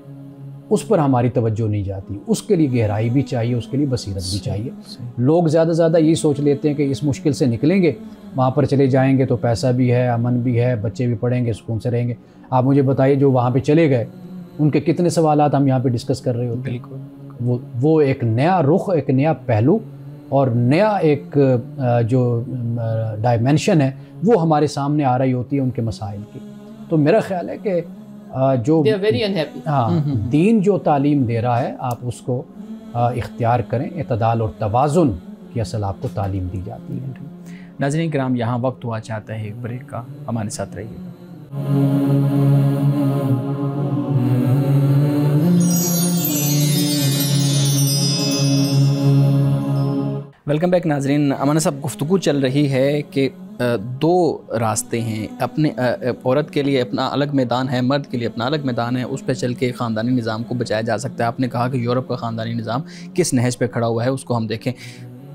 اس پر ہماری توجہ نہیں جاتی. اس کے لیے گہرائی بھی چاہیے, اس کے لیے بصیرت بھی چاہیے. لوگ زیادہ سے زیادہ یہی سوچ لیتے ہیں کہ اس مشکل سے نکلیں گے, وہاں پر چلے جائیں گے تو پیسہ بھی ہے, امن بھی ہے, بچے بھی پڑھیں گے, سکون سے رہیں گے. آپ مجھے بتائیے جو وہاں پہ چلے گئے ان کے کتنے سوالات ہم یہاں پہ ڈسکس کر رہے ہوتے ہیں. وہ ایک نیا رخ, ایک نیا پہلو اور نیا ایک جو ڈائمینشن ہے وہ ہمارے سامنے آ رہی ہوتی ہے ان کے مسائل کی. تو میرا خیال ہے کہ جو دین جو تعلیم دے رہا ہے آپ اس کو اختیار کریں. اعتدال اور توازن کی اصل آپ کو تعلیم دی جاتی ہے. ناظرین کرام, یہاں وقت ہوا چاہتا ہے ایک بریک کا, ہمارے ساتھ رہیے گا. ویلکم بیک ناظرین. امانہ صاحب, گفتگو چل رہی ہے کہ دو راستے ہیں. اپنے عورت کے لیے اپنا الگ میدان ہے, مرد کے لیے اپنا الگ میدان ہے, اس پہ چل کے خاندانی نظام کو بچایا جا سکتا ہے. آپ نے کہا کہ یورپ کا خاندانی نظام کس نہج پہ کھڑا ہوا ہے اس کو ہم دیکھیں.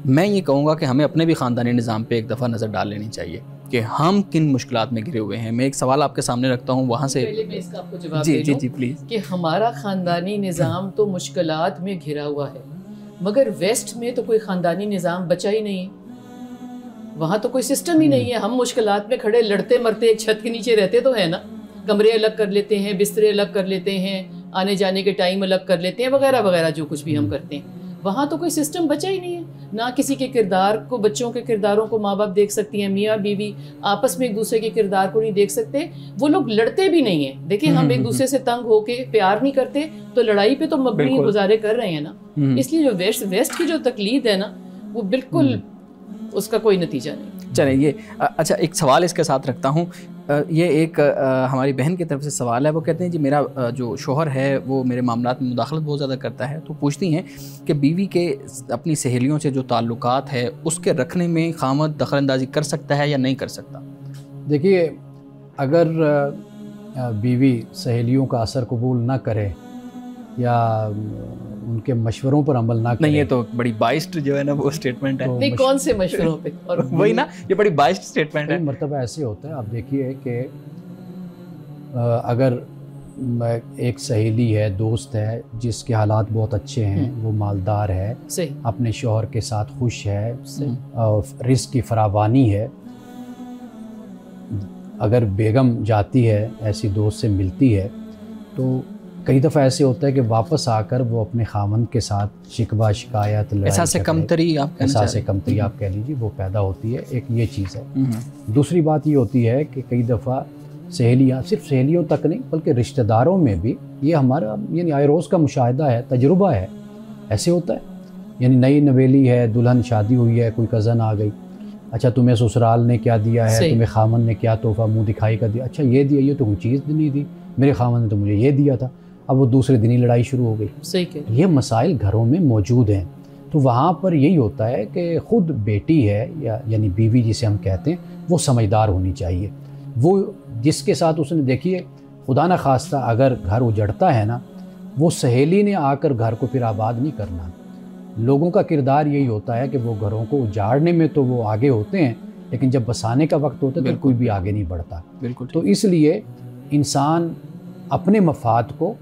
میں یہ کہوں گا کہ ہمیں اپنے بھی خاندانی نظام پہ ایک دفعہ نظر ڈال لینی چاہیے کہ ہم کن مشکلات میں گھرے ہوئے ہیں. میں ایک سوال آپ کے سامنے رکھتا ہوں, وہاں سے پہلے میں اس کا آپ کو جواب دے دوں پلیز, کہ ہمارا خاندانی نظام تو مشکلات میں گھرا ہوا ہے, مگر ویسٹ میں تو کوئی خاندانی نظام بچا ہی نہیں ہے. وہاں تو کوئی سسٹم ہی نہیں ہے. ہم مشکلات میں کھڑے لڑتے مرتے ایک چھت کے نیچے رہتے تو ہے نا, کمرے الگ کر لیتے ہیں, بسترے الگ کر لیتے ہیں, آنے جانے کے ٹائم الگ کر لیتے ہیں, وغیرہ وغیرہ جو کچھ بھی ہم کرتے ہیں. وہاں تو کوئی سسٹم بچا ہی نہیں ہے. نہ کسی کے کردار کو, بچوں کے کرداروں کو ماں باپ دیکھ سکتی ہیں, میاں بیوی آپس میں ایک دوسرے کے کردار کو نہیں دیکھ سکتے. وہ لوگ لڑتے بھی نہیں ہیں. دیکھیں ہم ایک دوسرے سے تنگ ہو کے پیار نہیں کرتے تو لڑائی پہ تو مبنی گزارے کر رہے ہیں نا. اس لیے جو ویسٹ کی جو تقلید ہے نا وہ بالکل اس کا کوئی نتیجہ نہیں. چلیں یہ اچھا ایک سوال اس کے ساتھ رکھتا ہوں. یہ ایک ہماری بہن کی طرف سے سوال ہے. وہ کہتے ہیں جی میرا جو شوہر ہے وہ میرے معاملات میں مداخلت بہت زیادہ کرتا ہے. تو پوچھتی ہیں کہ بیوی کے اپنی سہیلیوں سے جو تعلقات ہے اس کے رکھنے میں خامد دخل اندازی کر سکتا ہے یا نہیں کر سکتا؟ دیکھیے, اگر بیوی سہیلیوں کا اثر قبول نہ کرے یا ان کے مشوروں پر عمل نہ کرے, نہیں یہ تو بڑی بائسڈ جو ہے نا وہ اسٹیٹمنٹ ہے. نہیں کون سے مشوروں پہ, اور وہی نا یہ بڑی بائسڈ اسٹیٹمنٹ ہے. مرتبہ ایسے ہوتا ہے, آپ دیکھیے کہ اگر ایک سہیلی ہے, دوست ہے, جس کے حالات بہت اچھے ہیں, وہ مالدار ہے, اپنے شوہر کے ساتھ خوش ہے, رزق کی فراوانی ہے, اگر بیگم جاتی ہے ایسی دوست سے ملتی ہے تو کئی دفعہ ایسے ہوتا ہے کہ واپس آ کر وہ اپنے خامند کے ساتھ شکوہ شکایت, احساس کمتری آپ کہہ لیجیے وہ پیدا ہوتی ہے. ایک یہ چیز ہے. دوسری بات یہ ہوتی ہے کہ کئی دفعہ سہیلیاں, صرف سہیلیوں تک نہیں بلکہ رشتہ داروں میں بھی, یہ ہمارا یعنی آئے روز کا مشاہدہ ہے, تجربہ ہے, ایسے ہوتا ہے. یعنی نئی نویلی ہے, دلہن شادی ہوئی ہے, کوئی کزن آ گئی, اچھا تمہیں سسرال نے کیا دیا ہے, تمہیں خامن نے کیا تحفہ منہ دکھائی کا دیا, اچھا یہ دیا, یہ تو کوئی چیز نہیں دی, میرے خاوند نے تو مجھے یہ دیا تھا، اب وہ دوسرے دن ہی لڑائی شروع ہو گئی۔ صحیح کہ یہ مسائل گھروں میں موجود ہیں، تو وہاں پر یہی ہوتا ہے کہ خود بیٹی ہے یعنی بیوی جسے ہم کہتے ہیں وہ سمجھدار ہونی چاہیے۔ وہ جس کے ساتھ اس نے دیکھیے خدا نہ خواستہ اگر گھر اجڑتا ہے نا، وہ سہیلی نے آ کر گھر کو پھر آباد نہیں کرنا۔ لوگوں کا کردار یہی ہوتا ہے کہ وہ گھروں کو اجاڑنے میں تو وہ آگے ہوتے ہیں، لیکن جب بسانے کا وقت ہوتا ہے تو کوئی بھی آگے نہیں بڑھتا۔ بالکل۔ تو اس لیے انسان اپنے مفاد کو،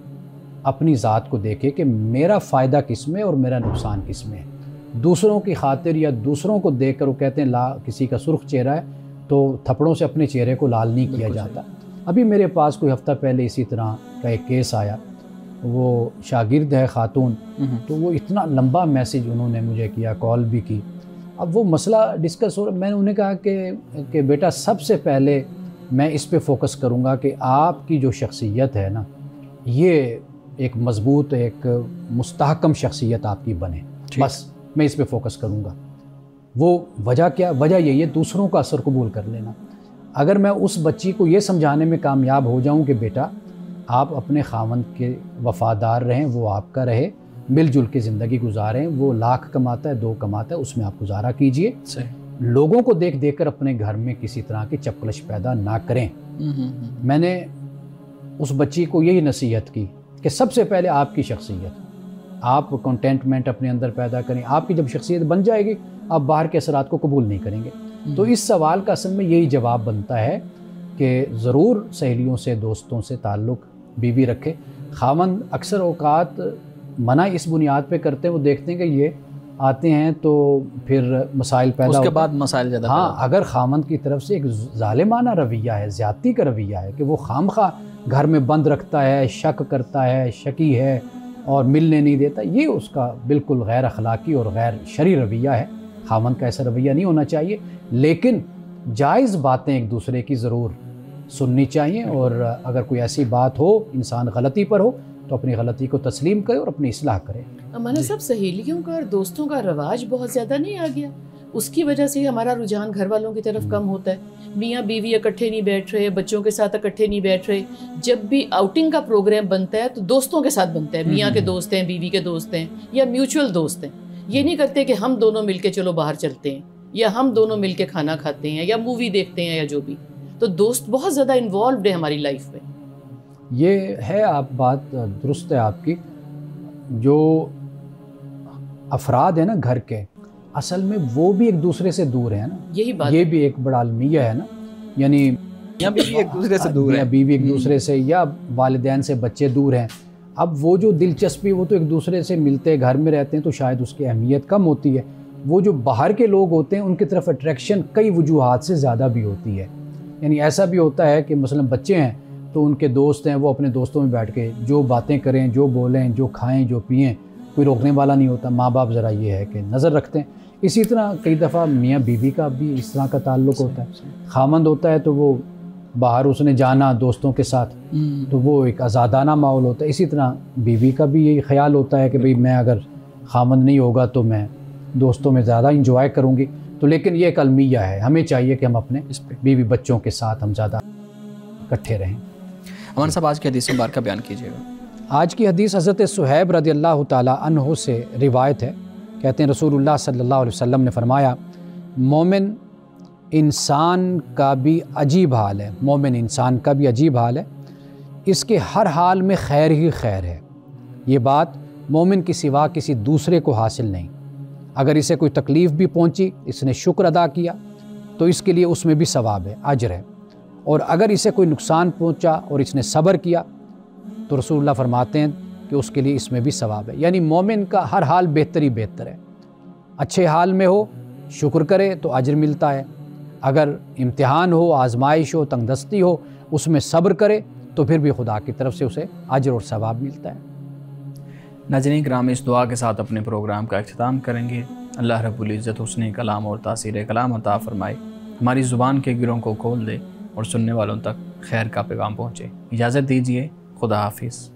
اپنی ذات کو دیکھے کہ میرا فائدہ کس میں اور میرا نقصان کس میں ہے۔ دوسروں کی خاطر یا دوسروں کو دیکھ کر وہ کہتے ہیں کسی کا سرخ چہرہ ہے تو تھپڑوں سے اپنے چہرے کو لال نہیں کیا جاتا۔ ابھی میرے پاس کوئی ہفتہ پہلے اسی طرح کا ایک کیس آیا، وہ شاگرد ہے خاتون، تو وہ اتنا لمبا میسیج انہوں نے مجھے کیا، کال بھی کی۔ اب وہ مسئلہ ڈسکس ہو رہا، میں نے انہیں کہا کہ بیٹا سب سے پہلے میں اس پہ فوکس کروں گا کہ آپ کی جو شخصیت ہے نا، یہ ایک مضبوط، ایک مستحکم شخصیت آپ کی بنے، بس میں اس پہ فوکس کروں گا۔ وہ وجہ کیا؟ وجہ یہی ہے دوسروں کا اثر قبول کر لینا۔ اگر میں اس بچی کو یہ سمجھانے میں کامیاب ہو جاؤں کہ بیٹا آپ اپنے خاوند کے وفادار رہیں، وہ آپ کا رہے، مل جل کے زندگی گزاریں، وہ 1,00,000 کماتا ہے 2 کماتا ہے، اس میں آپ گزارا کیجئے، لوگوں کو دیکھ دیکھ کر اپنے گھر میں کسی طرح کی چپکلش پیدا نہ کریں۔ میں نے اس بچی کو یہی نصیحت کی کہ سب سے پہلے آپ کی شخصیت، آپ کنٹینٹمنٹ اپنے اندر پیدا کریں۔ آپ کی جب شخصیت بن جائے گی آپ باہر کے اثرات کو قبول نہیں کریں گے۔ تو اس سوال کا اصل میں یہی جواب بنتا ہے کہ ضرور سہیلیوں سے، دوستوں سے تعلق بیوی رکھے۔ خاوند اکثر اوقات منع اس بنیاد پہ کرتے ہیں، وہ دیکھتے ہیں کہ یہ آتے ہیں تو پھر مسائل پیدا ہوتے ہیں، اس کے بعد مسائل زیادہ۔ ہاں، اگر خاوند کی طرف سے ایک ظالمانہ رویہ ہے، زیادتی کا رویہ ہے کہ وہ خامخواہ گھر میں بند رکھتا ہے، شک کرتا ہے، شکی ہے اور ملنے نہیں دیتا، یہ اس کا بالکل غیر اخلاقی اور غیر شرعی رویہ ہے۔ خاوند کا ایسا رویہ نہیں ہونا چاہیے، لیکن جائز باتیں ایک دوسرے کی ضرور سننی چاہیے، اور اگر کوئی ایسی بات ہو، انسان غلطی پر ہو تو اپنی غلطی کو تسلیم کرے اور اپنی اصلاح کرے۔ ہمارا سب سہیلیوں کا اور دوستوں کا رواج بہت زیادہ نہیں آ گیا، اس کی وجہ سے ہمارا رجحان گھر والوں کی طرف کم ہوتا ہے۔ میاں بیوی اکٹھے نہیں بیٹھ رہے، بچوں کے ساتھ اکٹھے نہیں بیٹھ رہے، جب بھی آؤٹنگ کا پروگرام بنتا ہے تو دوستوں کے ساتھ بنتا ہے، میاں کے دوست ہیں، بیوی کے دوست ہیں، یا میوچول دوست ہیں۔ یہ نہیں کرتے کہ ہم دونوں مل کے چلو باہر چلتے ہیں، یا ہم دونوں مل کے کھانا کھاتے ہیں، یا مووی دیکھتے ہیں، یا جو بھی۔ تو دوست بہت زیادہ انوالوڈ ہے ہماری لائف میں۔ یہ ہے، آپ بات درست ہے آپ کی۔ جو افراد ہیں نا گھر کے، اصل میں وہ بھی ایک دوسرے سے دور ہیں نا، یہی بات، یہ بھی ایک بڑا المیہ ہے نا، یعنی بیوی ایک دوسرے سے دور ہے، بیوی ایک دوسرے سے، یا والدین سے بچے دور ہیں۔ اب وہ جو دلچسپی، وہ تو ایک دوسرے سے ملتے گھر میں رہتے ہیں تو شاید اس کی اہمیت کم ہوتی ہے۔ وہ جو باہر کے لوگ ہوتے ہیں ان کی طرف اٹریکشن کئی وجوہات سے زیادہ بھی ہوتی ہے۔ یعنی ایسا بھی ہوتا ہے کہ مثلا بچے ہیں تو ان کے دوست ہیں، وہ اپنے دوستوں میں بیٹھ کے جو باتیں کریں، جو بولیں، جو کھائیں، جو پئیں، کوئی روکنے والا نہیں ہوتا۔ ماں باپ ذرا یہ ہے کہ نظر رکھتے ہیں۔ اسی طرح کئی دفعہ میاں بیوی کا بھی اس طرح کا تعلق ہوتا ہے۔ خاوند ہوتا ہے تو وہ باہر اس نے جانا دوستوں کے ساتھ تو وہ ایک آزادانہ ماحول ہوتا ہے۔ اسی طرح بیوی کا بھی یہی خیال ہوتا ہے کہ بھئی میں اگر خاوند نہیں ہوگا تو میں دوستوں میں زیادہ انجوائے کروں گی۔ تو لیکن یہ ایک المیہ ہے، ہمیں چاہیے کہ ہم اپنے بیوی بچوں کے ساتھ ہم زیادہ اکٹھے رہیں۔ ہمارے صاحب آج کی حدیث مبارکہ بیان کیجیے گا۔ آج کی حدیث حضرت صہیب رضی اللہ تعالیٰ عنہ سے روایت ہے، کہتے ہیں رسول اللہ صلی اللہ علیہ وسلم نے فرمایا، مومن انسان کا بھی عجیب حال ہے، مومن انسان کا بھی عجیب حال ہے، اس کے ہر حال میں خیر ہی خیر ہے۔ یہ بات مومن کے سوا کسی دوسرے کو حاصل نہیں۔ اگر اسے کوئی تکلیف بھی پہنچی، اس نے شکر ادا کیا تو اس کے لیے اس میں بھی ثواب ہے، اجر ہے، اور اگر اسے کوئی نقصان پہنچا اور اس نے صبر کیا تو رسول اللہ فرماتے ہیں کہ اس کے لیے اس میں بھی ثواب ہے۔ یعنی مومن کا ہر حال بہتر ہی بہتر ہے۔ اچھے حال میں ہو شکر کرے تو اجر ملتا ہے، اگر امتحان ہو، آزمائش ہو، تنگ دستی ہو، اس میں صبر کرے تو پھر بھی خدا کی طرف سے اسے اجر اور ثواب ملتا ہے۔ ناظرین کرام، اس دعا کے ساتھ اپنے پروگرام کا اختتام کریں گے۔ اللہ رب العزت حسن کلام اور تاثیر کلام عطا فرمائے، ہماری زبان کے گروں کو کھول دے اور سننے والوں تک خیر کا پیغام پہنچے۔ اجازت دیجیے، خدا حافظ۔